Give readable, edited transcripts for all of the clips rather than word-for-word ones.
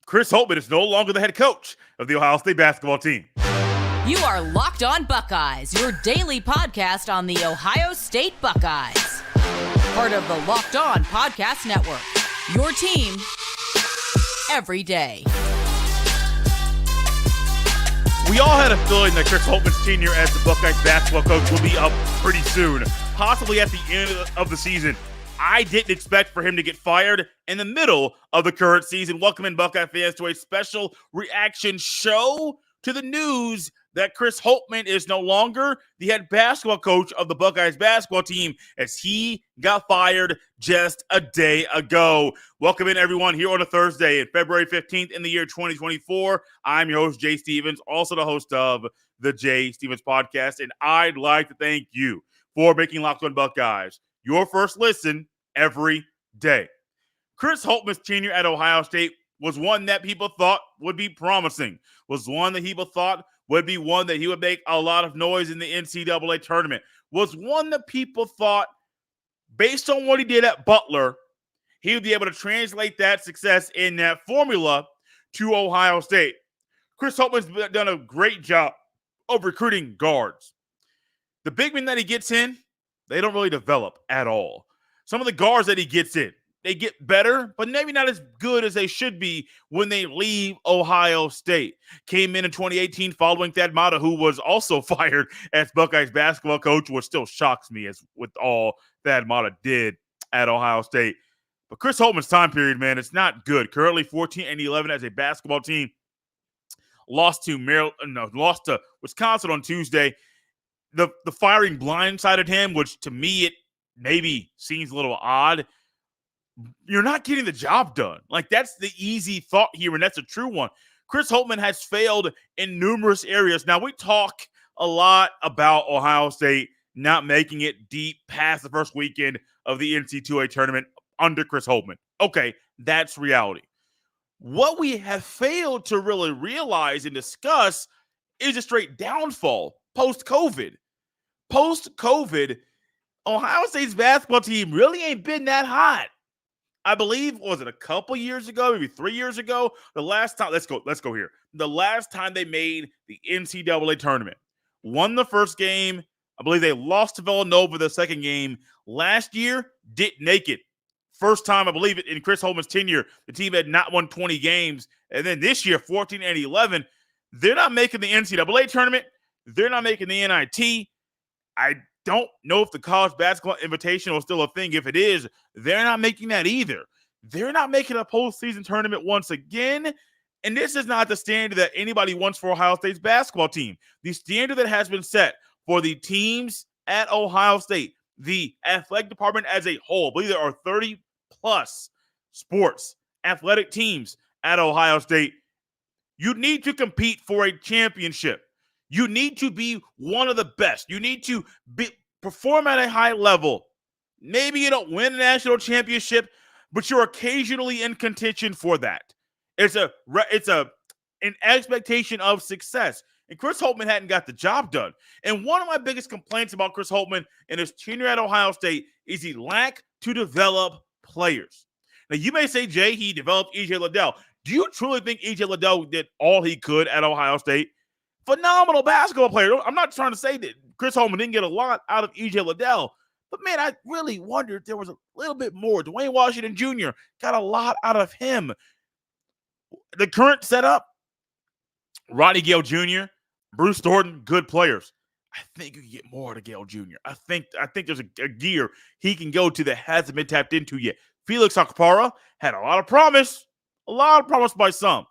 Chris Holtmann is no longer the head coach of the Ohio State basketball team. You are Locked On Buckeyes, your daily podcast on the Ohio State Buckeyes. Part of the Locked On Podcast Network, your team every day. We all had a feeling that Chris Holtmann's tenure as the Buckeyes basketball coach will be up pretty soon, possibly at the end of the season. I didn't expect for him to get fired in the middle of the current season. Welcome in, Buckeye fans, to a special reaction show to the news that Chris Holtmann is no longer the head basketball coach of the Buckeyes basketball team, as he got fired just a day ago. Welcome in, everyone, here on a Thursday, in February 15th in the year 2024. I'm your host, Jay Stevens, also the host of the Jay Stevens Podcast, and I'd like to thank you for making Locked On Buckeyes your first listen every day. Chris Holtmann's tenure at Ohio State was one that people thought would be promising, was one that people thought would be one that he would make a lot of noise in the NCAA tournament, was one that people thought, based on what he did at Butler, he would be able to translate that success in that formula to Ohio State. Chris Holtmann's done a great job of recruiting guards. The big men that he gets in, they don't really develop at all. Some of the guards that he gets in, they get better, but maybe not as good as they should be when they leave Ohio State. Came in 2018 following Thad Matta, who was also fired as Buckeyes basketball coach, which still shocks me as with all Thad Matta did at Ohio State. But Chris Holtmann's time period, man, it's not good. Currently 14-11 as a basketball team. Lost to Wisconsin on Tuesday. The firing blindsided him, which to me it maybe seems a little odd. You're not getting the job done. Like, that's the easy thought here, and that's a true one. Chris Holtmann has failed in numerous areas. Now, we talk a lot about Ohio State not making it deep past the first weekend of the NCAA tournament under Chris Holtmann. Okay, that's reality. What we have failed to really realize and discuss is a straight downfall post-COVID. Post-COVID, Ohio State's basketball team really ain't been that hot. I believe, was it a couple years ago, maybe 3 years ago? The last time, let's go here. The last time they made the NCAA tournament, won the first game. I believe they lost to Villanova the second game. Last year, didn't make it. First time, I believe, in Chris Holtmann's tenure, the team had not won 20 games. And then this year, 14-11, they're not making the NCAA tournament. They're not making the NIT. I don't know if the college basketball invitational is still a thing. If it is, they're not making that either. They're not making a postseason tournament once again. And this is not the standard that anybody wants for Ohio State's basketball team. The standard that has been set for the teams at Ohio State, the athletic department as a whole, I believe there are 30-plus sports athletic teams at Ohio State. You need to compete for a championship. You need to be one of the best. You need to perform at a high level. Maybe you don't win a national championship, but you're occasionally in contention for that. It's an expectation of success. And Chris Holtmann hadn't got the job done. And one of my biggest complaints about Chris Holtmann and his tenure at Ohio State is he lacked to develop players. Now, you may say, Jay, he developed E.J. Liddell. Do you truly think E.J. Liddell did all he could at Ohio State? Phenomenal basketball player. I'm not trying to say that Chris Holtmann didn't get a lot out of E.J. Liddell, but man, I really wonder if there was a little bit more. Dwayne Washington Jr. got a lot out of him. The current setup, Rodney Gale Jr., Bruce Thornton, good players. I think you get more to Gale Jr. I think there's a gear he can go to that hasn't been tapped into yet. Felix Okpara had a lot of promise by some.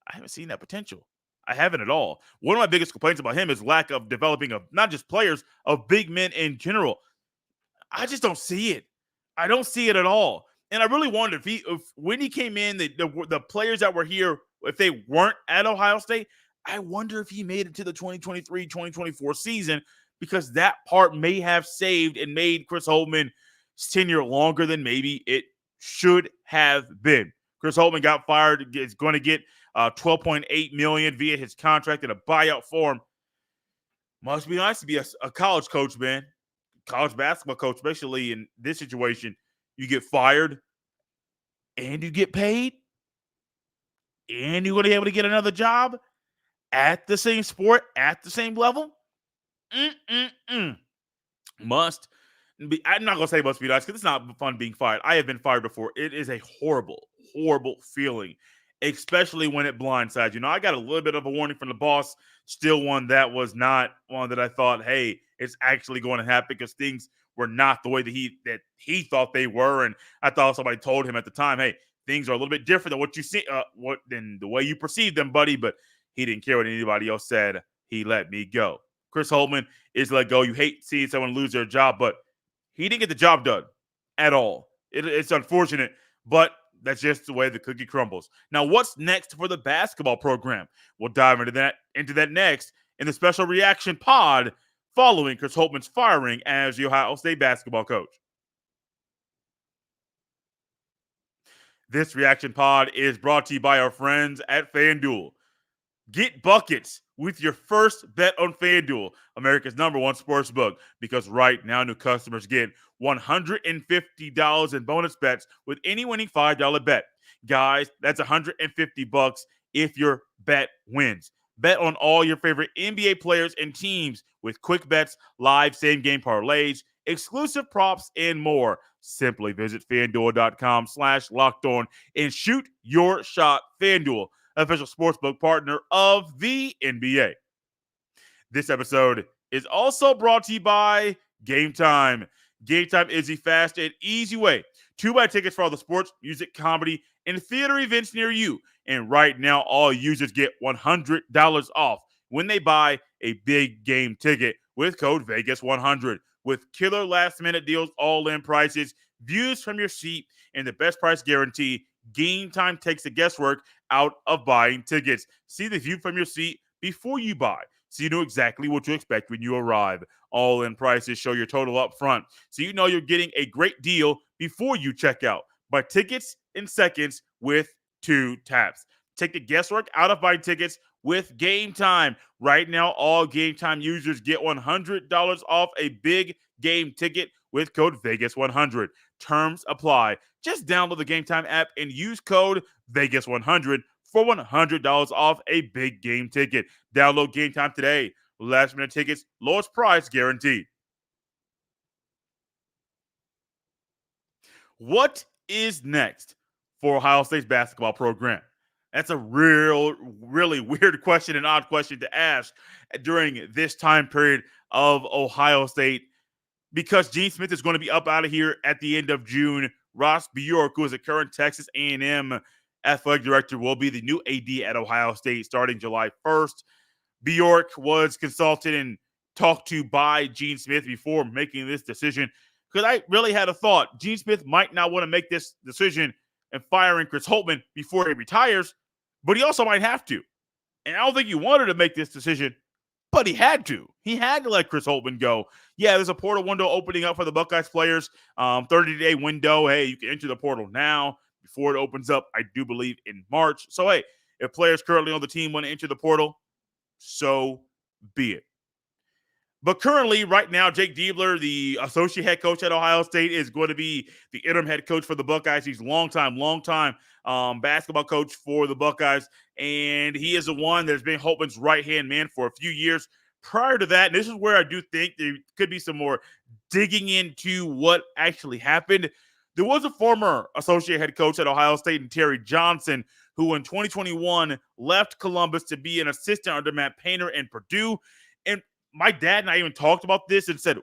I haven't seen that potential. I haven't at all. One of my biggest complaints about him is lack of developing of not just players, of big men in general. I just don't see it. I don't see it at all. And I really wonder if when he came in, the players that were here, if they weren't at Ohio State, I wonder if he made it to the 2023-2024 season, because that part may have saved and made Chris Holtmann's tenure longer than maybe it should have been. Chris Holtmann got fired, is going to get $12.8 million via his contract in a buyout form. Must be nice to be a college coach, man. College basketball coach, especially in this situation. You get fired and you get paid. and you're going to be able to get another job at the same sport, at the same level? Must be. I'm not going to say must be nice because it's not fun being fired. I have been fired before. It is a horrible, horrible feeling, especially when it blindsides you. I got a little bit of a warning from the boss, still one that was not one that I thought, hey, it's actually going to happen because things were not the way that he thought they were. And I thought somebody told him at the time, hey, things are a little bit different than what you see, than the way you perceive them, buddy. But he didn't care what anybody else said. He let me go. Chris Holtmann is let go. You hate seeing someone lose their job, but he didn't get the job done at all. It's unfortunate, but that's just the way the cookie crumbles. Now, what's next for the basketball program? We'll dive into that next in the special reaction pod following Chris Holtmann's firing as the Ohio State basketball coach. This reaction pod is brought to you by our friends at FanDuel. Get buckets with your first bet on FanDuel, America's #1 sports book, because right now new customers get $150 in bonus bets with any winning $5 bet. Guys, that's $150 if your bet wins. Bet on all your favorite NBA players and teams with quick bets, live same-game parlays, exclusive props, and more. Simply visit FanDuel.com/lockedon and shoot your shot. FanDuel, official sportsbook partner of the NBA. This episode is also brought to you by Gametime. Gametime is the fast and easy way to buy tickets for all the sports, music, comedy, and theater events near you. And right now, all users get $100 off when they buy a big game ticket with code Vegas100. With killer last-minute deals, all-in prices, views from your seat, and the best price guarantee, Gametime takes the guesswork out of buying tickets. See the view from your seat before you buy, so you know exactly what to expect when you arrive. All-in prices show your total up front, so you know you're getting a great deal before you check out. Buy tickets in seconds with 2 taps. Take the guesswork out of buying tickets with Gametime. Right now, all Gametime users get $100 off a big game ticket with code Vegas100. Terms apply. Just download the Gametime app and use code Vegas100 for $100 off a big game ticket. Download Gametime today. Last minute tickets, lowest price guaranteed. What is next for Ohio State's basketball program? That's a really weird question and odd question to ask during this time period of Ohio State, because Gene Smith is going to be up out of here at the end of June. Ross Bjork, who is a current Texas A&M athletic director, will be the new AD at Ohio State starting July 1st. Bjork was consulted and talked to by Gene Smith before making this decision, because I really had a thought. Gene Smith might not want to make this decision and firing Chris Holtmann before he retires, but he also might have to. And I don't think he wanted to make this decision, but he had to. He had to let Chris Holtmann go. Yeah, there's a portal window opening up for the Buckeyes players. 30-day window. Hey, you can enter the portal now before it opens up, I do believe, in March. So, hey, if players currently on the team want to enter the portal, so be it. But currently, right now, Jake Diebler, the associate head coach at Ohio State, is going to be the interim head coach for the Buckeyes. He's long-time basketball coach for the Buckeyes, and he is the one that has been Holtmann's right-hand man for a few years. Prior to that, and this is where I do think there could be some more digging into what actually happened. There was a former associate head coach at Ohio State, and Terry Johnson, who in 2021 left Columbus to be an assistant under Matt Painter and Purdue. And my dad and I even talked about this and said,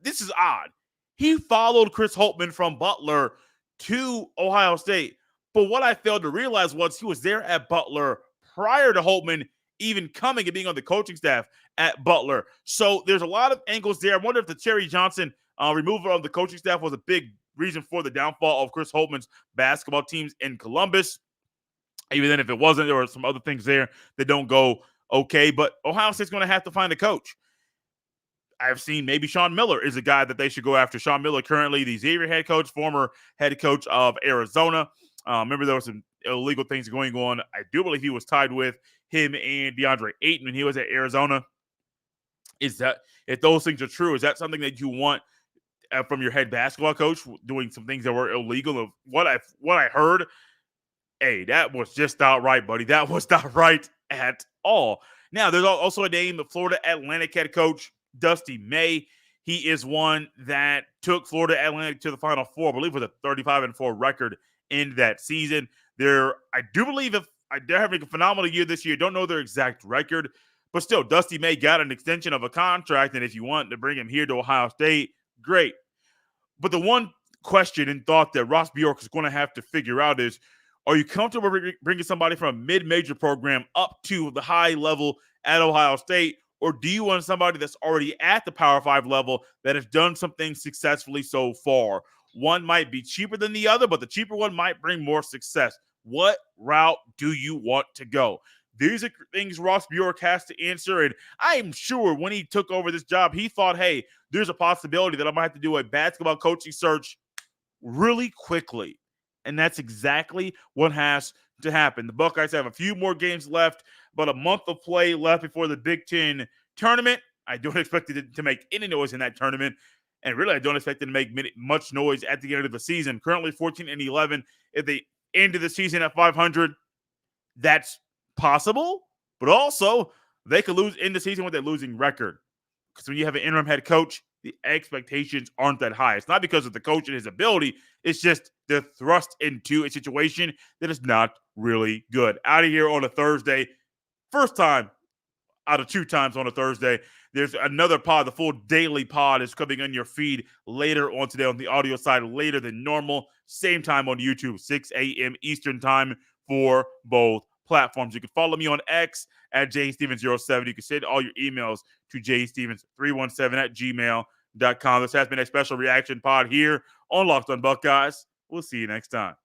this is odd. He followed Chris Holtmann from Butler to Ohio State. But what I failed to realize was he was there at Butler prior to Holtmann even coming and being on the coaching staff at Butler. So there's a lot of angles there. I wonder if the Terry Johnson removal of the coaching staff was a big reason for the downfall of Chris Holtmann's basketball teams in Columbus. Even then, if it wasn't, there were some other things there that don't go okay, but Ohio State's going to have to find a coach. I've seen maybe Sean Miller is a guy that they should go after. Sean Miller, currently the Xavier head coach, former head coach of Arizona. Remember, there were some illegal things going on. I do believe he was tied with him and DeAndre Ayton when he was at Arizona. Is that, if those things are true, is that something that you want from your head basketball coach, doing some things that were illegal? Of what I heard, Hey, that was just not right, buddy. That was not right at all. Now, there's also a name, the Florida Atlantic head coach, Dusty May. He is one that took Florida Atlantic to the Final Four, I believe, with a 35-4 record in that season. I do believe they're having a phenomenal year this year. Don't know their exact record, but still, Dusty May got an extension of a contract, and if you want to bring him here to Ohio State, great. But the one question and thought that Ross Bjork is going to have to figure out is, are you comfortable bringing somebody from a mid-major program up to the high level at Ohio State, or do you want somebody that's already at the Power 5 level that has done some things successfully so far? One might be cheaper than the other, but the cheaper one might bring more success. What route do you want to go? These are things Ross Bjork has to answer, and I am sure when he took over this job, he thought, hey, there's a possibility that I might have to do a basketball coaching search really quickly. And that's exactly what has to happen. The Buckeyes have a few more games left, about a month of play left before the Big Ten tournament. I don't expect it to make any noise in that tournament. And really, I don't expect it to make much noise at the end of the season. Currently 14-11. If they end the season at 500, that's possible. But also, they could end the season with a losing record. Because when you have an interim head coach, the expectations aren't that high. It's not because of the coach and his ability. It's just they're thrust into a situation that is not really good. Out of here on a Thursday. First time out of 2 times on a Thursday. There's another pod. The full daily pod is coming on your feed later on today on the audio side, later than normal. Same time on YouTube, 6 a.m. Eastern time for both platforms. You can follow me on X at jstevens07. You can send all your emails to jstevens317@gmail.com. This has been a special reaction pod here on Locked on Buckeyes. We'll see you next time.